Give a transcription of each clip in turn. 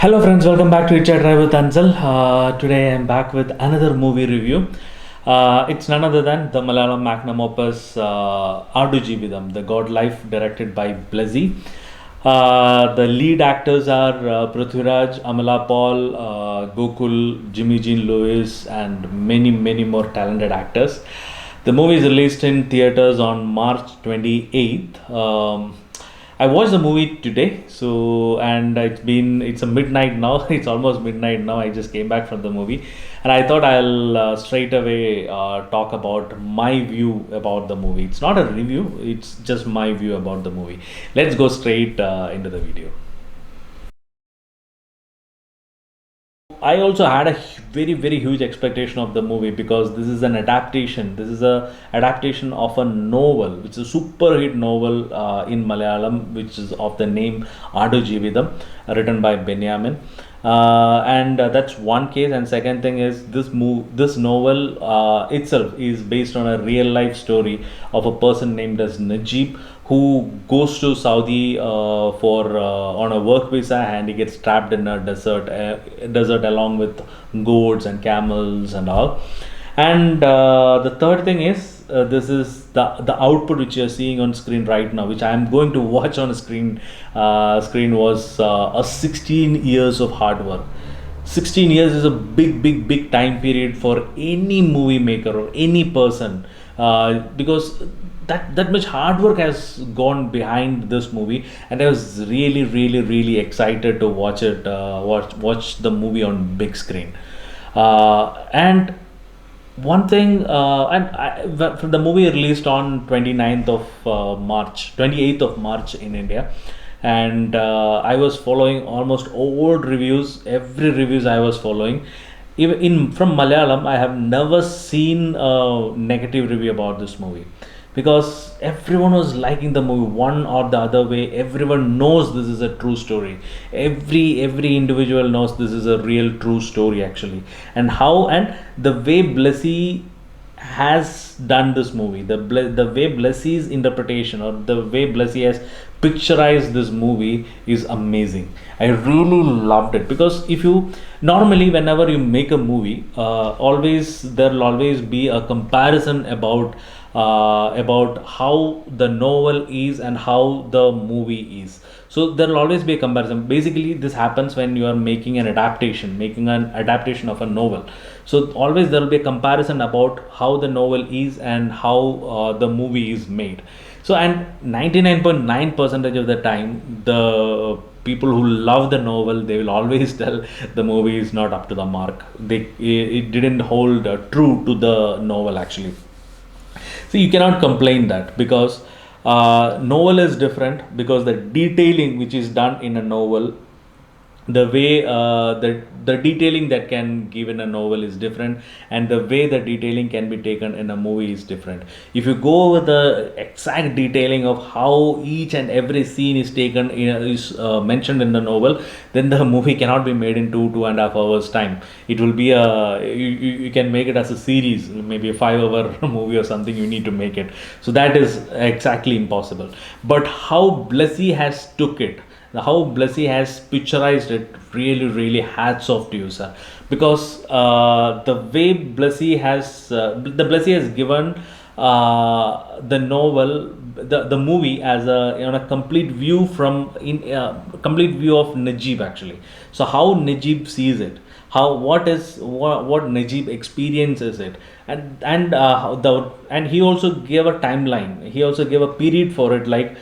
Hello friends, welcome back to Drive with Anzel. Today I am back with another movie review. It's none other than the Malayalam magnum opus Aadujeevitham, the God Life, directed by Blessy. The lead actors are Prithviraj, Amala Paul, Gokul, Jimmy Jean Lewis, and many more talented actors. The movie is released in theaters on March 28th. I watched the movie today, so and it's a midnight now. It's almost midnight now. I just came back from the movie, and I thought I'll straight away talk about my view about the movie. It's not a review; it's just my view about the movie. Let's go straight into the video. I also had a very huge expectation of the movie because this is an adaptation. This is a adaptation of a novel, which is a super hit novel in Malayalam, which is of the name Aadujeevitham, written by Benjamin. And That's one case. And second thing is this novel itself is based on a real life story of a person named as Najib, who goes to Saudi for on a work visa, and he gets trapped in a desert along with goats and camels and all. And The third thing is this is the output which you are seeing on screen right now, which I am going to watch on screen. Screen was a 16 years of hard work. 16 years is a big time period for any movie maker or any person, because that much hard work has gone behind this movie, and I was really excited to watch it, watch the movie on big screen. And one thing From the movie released on 28th of March in India. And I was following almost all reviews, every reviews I was following. Even in from Malayalam, I have never seen a negative review about this movie, because everyone was liking the movie one or the other way. Everyone knows this is a true story. Every individual knows this is a real true story actually. And the way Blessy has done this movie, the way Blessy's interpretation, or the way Blessy has picturized this movie, is amazing. I really loved it, because if you normally, whenever you make a movie, always there'll always be a comparison about how the novel is and how the movie is. So there will always be a comparison. Basically, this happens when you are making an adaptation of a novel. So always there will be a comparison about how the novel is and how the movie is made. So, and 99.9% of the time, the people who love the novel, they will always tell the movie is not up to the mark. It didn't hold true to the novel actually. So you cannot complain that, because novel is different, because the detailing which is done in a novel, the way the detailing that can give in a novel is different, and the way the detailing can be taken in a movie is different. If you go with the exact detailing of how each and every scene is taken is mentioned in the novel, then the movie cannot be made in 2.5 hours time. It will be you can make it as a series, maybe a 5 hour movie or something. You need to make it, so that is exactly impossible. But how Blessy has took it, how Blessy has picturized it, really hats off to you, sir. Because the way the Blessy has given the novel, the movie as a complete view complete view of Najib actually. So how Najib sees it, what Najib experiences it, and he also gave a timeline. He also gave a period for it, like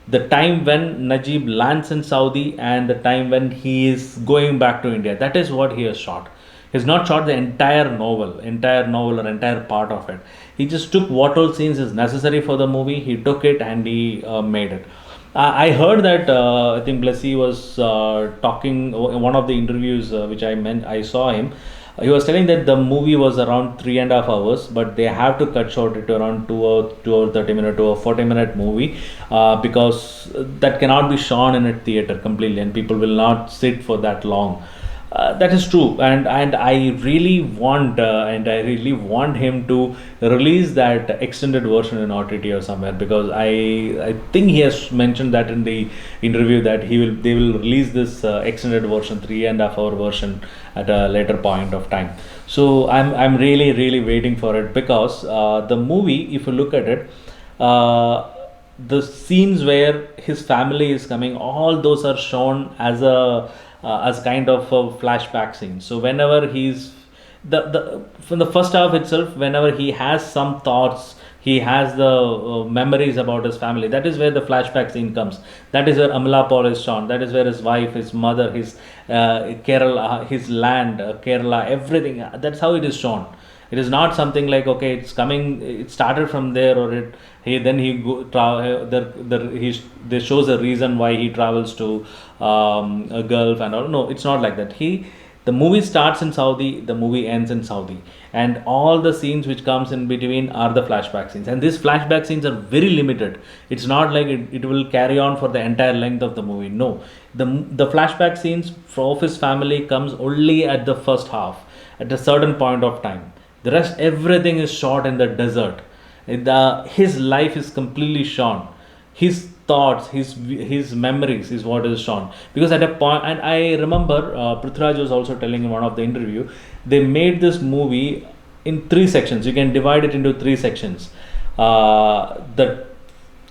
the time when Najib lands in Saudi and the time when he is going back to India. That is what he has shot. He's not shot the entire novel or entire part of it. He just took what all scenes is necessary for the movie. He took it and he made it. I heard that I think Blessy was talking in one of the interviews which I saw him. He was telling that the movie was around 3.5 hours, but they have to cut short it to around 2 or 30 minute to a 40-minute movie, because that cannot be shown in a theater completely, and people will not sit for that long. That is true, and I really want him to release that extended version in OTT or somewhere, because I think he has mentioned that in the interview that they will release this extended version, 3.5 hour version, at a later point of time. So I'm really waiting for it, because the movie, if you look at it, uh, the scenes where his family is coming, all those are shown as kind of a flashback scene. So whenever he's the from the first half itself, whenever he has some thoughts, he has the memories about his family, that is where the flashback scene comes. That is where Amla Paul is shown. That is where his wife, his mother, his Kerala, his land, Kerala, everything, that's how it is shown. It is not something like, okay, it's coming, it started from there, or it he then he go there shows a reason why he travels to a Gulf and all. No, it's not like that. The movie starts in Saudi, the movie ends in Saudi, and all the scenes which comes in between are the flashback scenes, and these flashback scenes are very limited. It's not like it will carry on for the entire length of the movie. No, the flashback scenes of his family comes only at the first half, at a certain point of time. The rest, everything is shot in the desert. His life is completely shown. His thoughts, his memories is what is shown. Because at a point, and I remember Prithviraj was also telling in one of the interview, they made this movie in three sections. You can divide it into three sections. The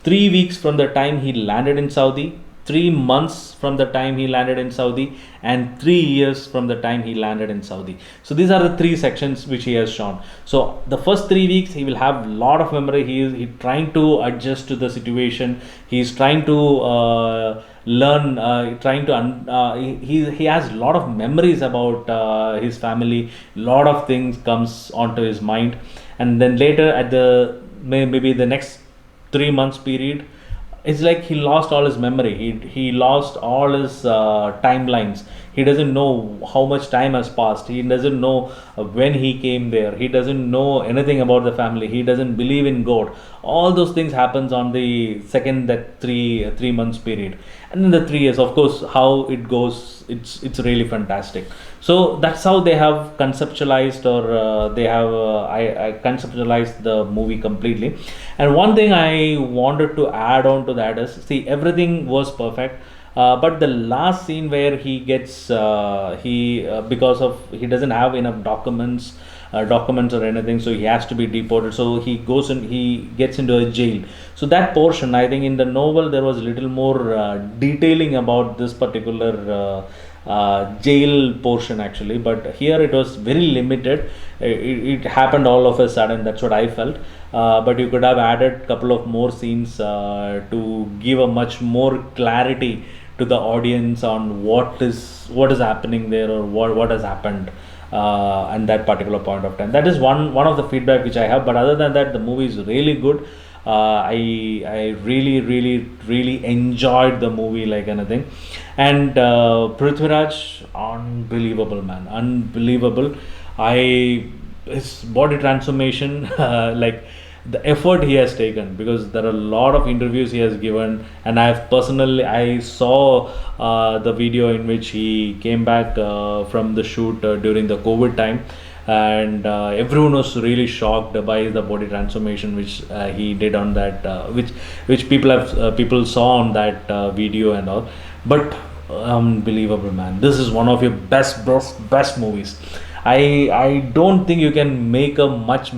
3 weeks from the time he landed in Saudi, 3 months from the time he landed in Saudi, and 3 years from the time he landed in Saudi. So these are the three sections which he has shown. So the first 3 weeks he will have a lot of memory. He trying to adjust to the situation. He is trying to learn. Trying to he has a lot of memories about his family. Lot of things comes onto his mind, and then later at the maybe the next 3 months period, it's like he lost all his memory. He lost all his timelines. He doesn't know how much time has passed. He doesn't know when he came there. He doesn't know anything about the family. He doesn't believe in God. All those things happens on the second that 3 months period, and then the 3 years, of course, how it goes. It's really fantastic. So that's how they have conceptualized, or they have I conceptualized the movie completely. And one thing I wanted to add on to that is, see, everything was perfect, but the last scene where he gets he because of he doesn't have enough documents or anything, so he has to be deported. So he gets into a jail. So that portion, I think in the novel there was a little more detailing about this particular jail portion actually, but here it was very limited. It happened all of a sudden, that's what I felt. But you could have added couple of more scenes to give a much more clarity to the audience on what is happening there, or what has happened and that particular point of time. That is one of the feedback which I have. But other than that, the movie is really good. I really enjoyed the movie like anything. And Prithviraj, unbelievable man, unbelievable. I His body transformation, like the effort he has taken, because there are a lot of interviews he has given, and I saw the video in which he came back from the shoot during the COVID time, and everyone was really shocked by the body transformation which he did on that, which people saw on that video and all. But unbelievable man, this is one of your best movies. I don't think you can make a much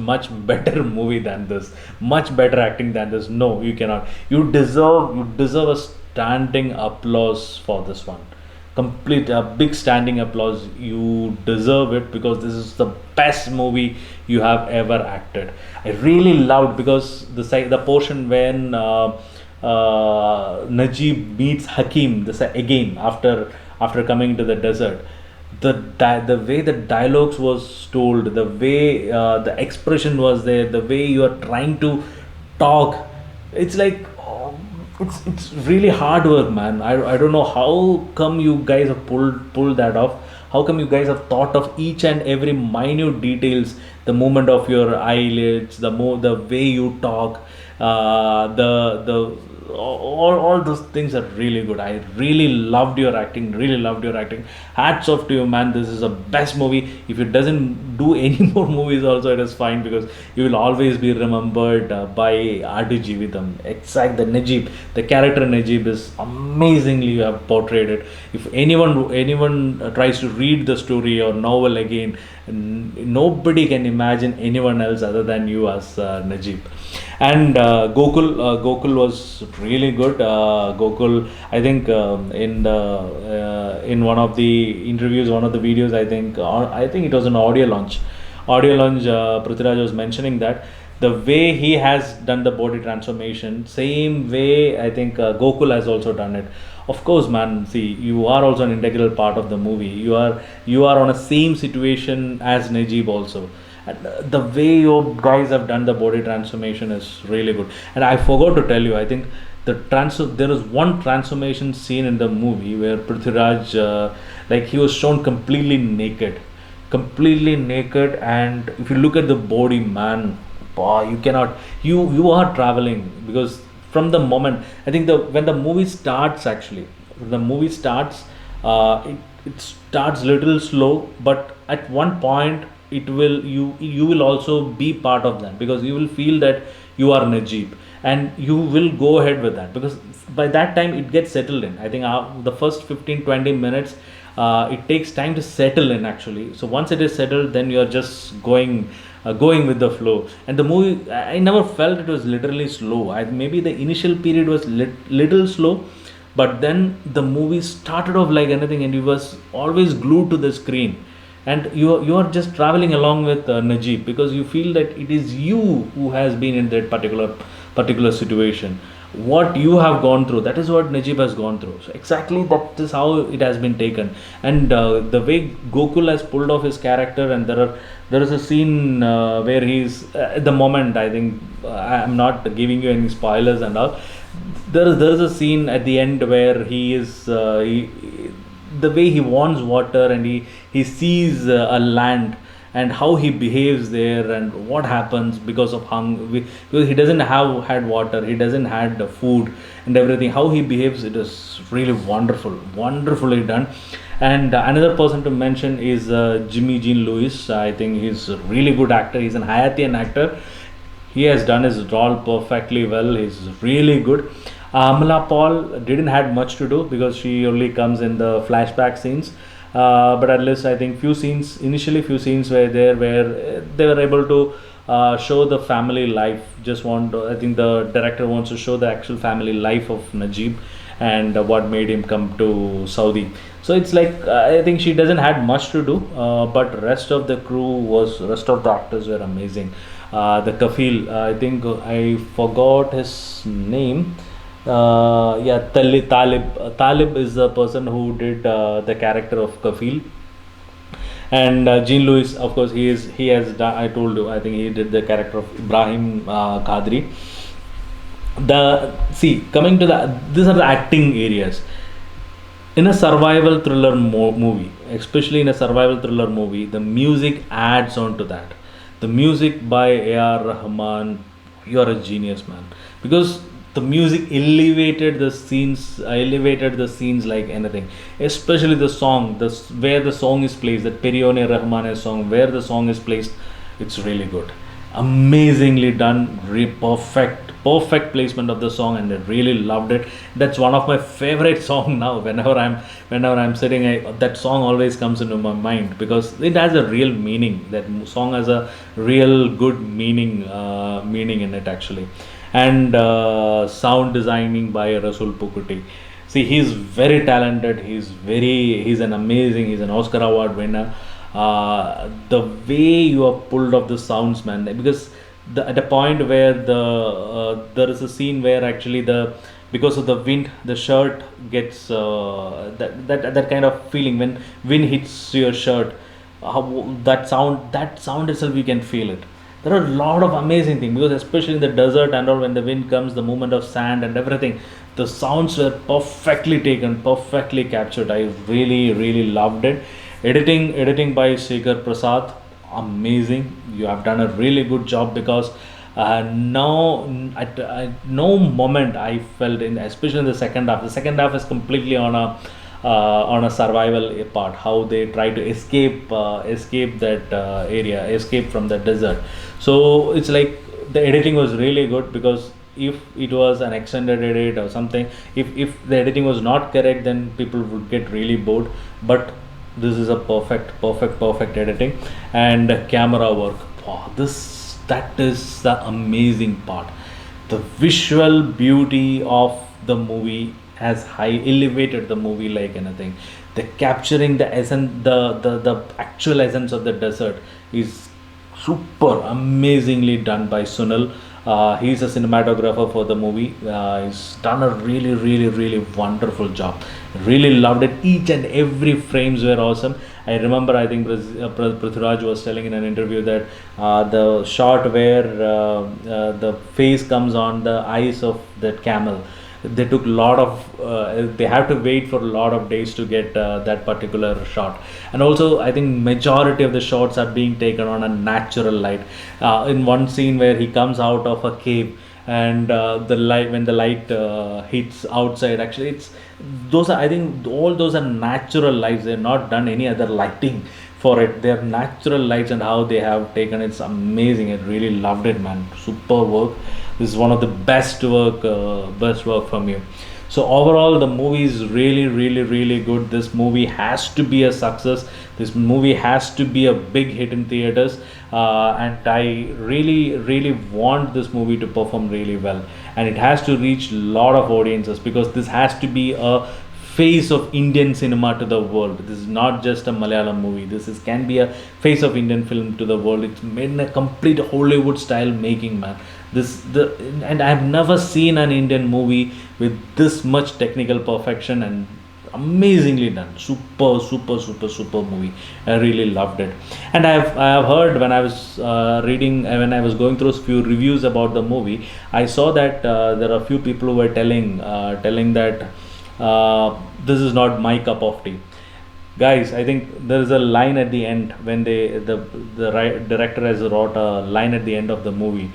better movie than this, much better acting than this. No, you cannot. You deserve a standing applause for this one. Complete a big standing applause. You deserve it, because this is the best movie you have ever acted. I really loved, because the portion when Najib meets Hakim again after coming to the desert. The way the dialogues was told, the way the expression was there, the way you are trying to talk, it's like, it's really hard work, man. I don't know how come you guys have pulled that off. How come you guys have thought of each and every minute details, the movement of your eyelids, the way you talk, the all those things are really good. I really loved your acting, really loved your acting. Hats off to you, man. This is the best movie. If it doesn't do any more movies also, it is fine, because you will always be remembered by Aadujeevitham. Exact, the Najib, the character Najib is amazingly you have portrayed it. If anyone tries to read the story or novel again, nobody can imagine anyone else other than you as Najib. And Gokul was really good. Gokul, I think in one of the interviews, one of the videos, I think it was an audio launch, Prithviraj was mentioning that the way he has done the body transformation, same way I think Gokul has also done it. Of course, man. See, you are also an integral part of the movie. You are on a same situation as Najib also. And the way you guys have done the body transformation is really good. And I forgot to tell you, I think there is one transformation scene in the movie where Prithviraj, like he was shown completely naked, and if you look at the body, man, boy, you cannot, you are traveling, because from the moment, I think when the movie starts, actually the movie starts, it starts little slow, but at one point you will also be part of that, because you will feel that you are Najib, and you will go ahead with that, because by that time it gets settled in. I think the first 15-20 minutes, it takes time to settle in, actually. So once it is settled, then you are just going with the flow. And the movie, I never felt it was literally slow. Maybe the initial period was little slow, but then the movie started off like anything, and you was always glued to the screen, and you are just traveling along with Najib, because you feel that it is you who has been in that particular situation. What you have gone through, that is what Najib has gone through. So exactly that is how it has been taken. And the way Gokul has pulled off his character, and there is a scene where he's at the moment, I think I'm not giving you any spoilers and all. There is a scene at the end where the way he wants water, and he sees a land, and how he behaves there, and what happens because of hunger, because he doesn't have had water, he doesn't had the food and everything, how he behaves, it is really wonderfully done. And another person to mention is Jimmy Jean Lewis. I think he's a really good actor. He's an Hayatian actor. He has done his role perfectly well. He's really good. Amala Paul didn't had much to do, because she only comes in the flashback scenes. But at least I think few scenes were there where they were able to show the family life. I think the director wants to show the actual family life of Najib, and what made him come to Saudi. So it's like I think she doesn't had much to do, but rest of the actors were amazing. The Kafil, I think I forgot his name. Yeah, Talib is the person who did the character of Kafil. And Jean Lewis, of course, he has done, I told you, I think he did the character of Ibrahim Qadri. Coming to these are the acting areas. In a survival thriller movie, especially in a survival thriller movie, the music adds on to that. The music by A.R. Rahman, you are a genius, man, because the music elevated the scenes like anything. Especially the song, where the song is placed, that periyone Rahman song, where the song is placed, it's really good, amazingly done, perfect placement of the song, and I really loved it. That's one of my favorite song now. Whenever I'm sitting, that song always comes into my mind, because it has a real meaning. That song has a real good meaning in it, actually. And sound designing by Rasul Pukuti. See, he's very talented. He's an Oscar award winner. The way you have pulled off the sounds, man, because at a point where there is a scene where actually because of the wind, the shirt gets that kind of feeling when wind hits your shirt. That sound itself, you can feel it. There are a lot of amazing things, because especially in the desert and all, when the wind comes, the movement of sand and everything, the sounds were perfectly taken, perfectly captured. I really loved it. Editing by Shekhar Prasad, amazing. You have done a really good job, because At no moment I felt in, especially in the second half. The second half is completely on a survival part. How they try to escape that area, escape from the desert. So it's like the editing was really good, because if it was an extended edit or something, if the editing was not correct, then people would get really bored. But this is a perfect editing. And camera work, wow, this that is the amazing part. The visual beauty of the movie has high elevated the movie like anything. The capturing the essence, the actual essence of the desert is super amazingly done by Sunil. He's a cinematographer for the movie. He's done a really wonderful job. Really loved it. Each and every frames were awesome. I remember, I think Prithviraj was telling in an interview that the shot where the face comes on the eyes of that camel, they took a lot of they have to wait for a lot of days to get that particular shot. And also, I think majority of the shots are being taken on a natural light. In one scene where he comes out of a cave, and the light, when the light hits outside, actually it's, those are, I think all those are natural lights. They're not done any other lighting for it. They're natural lights, and how they have taken it's amazing. I really loved it, man. Super work. This is one of the best work from you. So overall, the movie is really good. This movie has to be a success. This movie has to be a big hit in theaters, and I really want this movie to perform really well, and it has to reach a lot of audiences, because this has to be a face of Indian cinema to the world. This is not just a Malayalam movie. This is can be a face of Indian film to the world. It's made in a complete Hollywood style making, man. And I've never seen an Indian movie with this much technical perfection and amazingly done. Super movie. I really loved it. And I have heard, when I was reading, when I was going through a few reviews about the movie, I saw that there are a few people who were telling that this is not my cup of tea. Guys, I think there is a line at the end when director has wrote a line at the end of the movie.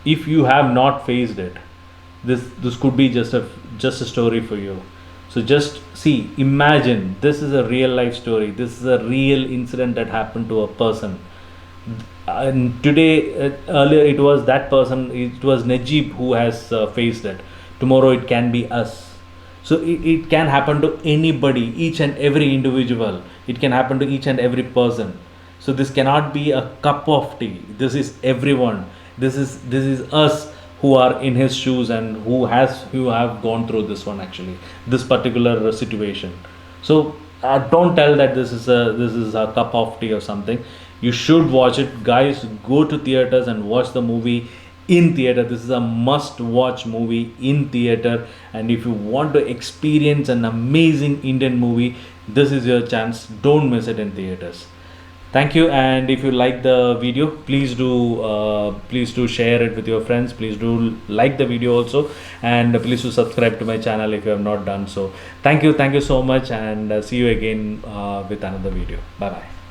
If you have not faced it, this could be just a story for you. So just see, imagine, this is a real life story. This is a real incident that happened to a person. And today, earlier it was that person, it was Najib who has faced it. Tomorrow it can be us. So it can happen to anybody, each and every individual. It can happen to each and every person. So this cannot be a cup of tea. This is everyone. This is us who are in his shoes, and who have gone through this one, actually, this particular situation. So don't tell that this is a cup of tea or something. You should watch it, guys. Go to theaters and watch the movie in theater. This is a must watch movie in theater, and if you want to experience an amazing Indian movie, this is your chance. Don't miss it in theaters. Thank you. And if you like the video, please do share it with your friends. Please do like the video also, and please do subscribe to my channel if you have not done so. Thank you so much, and see you again with another video. Bye bye.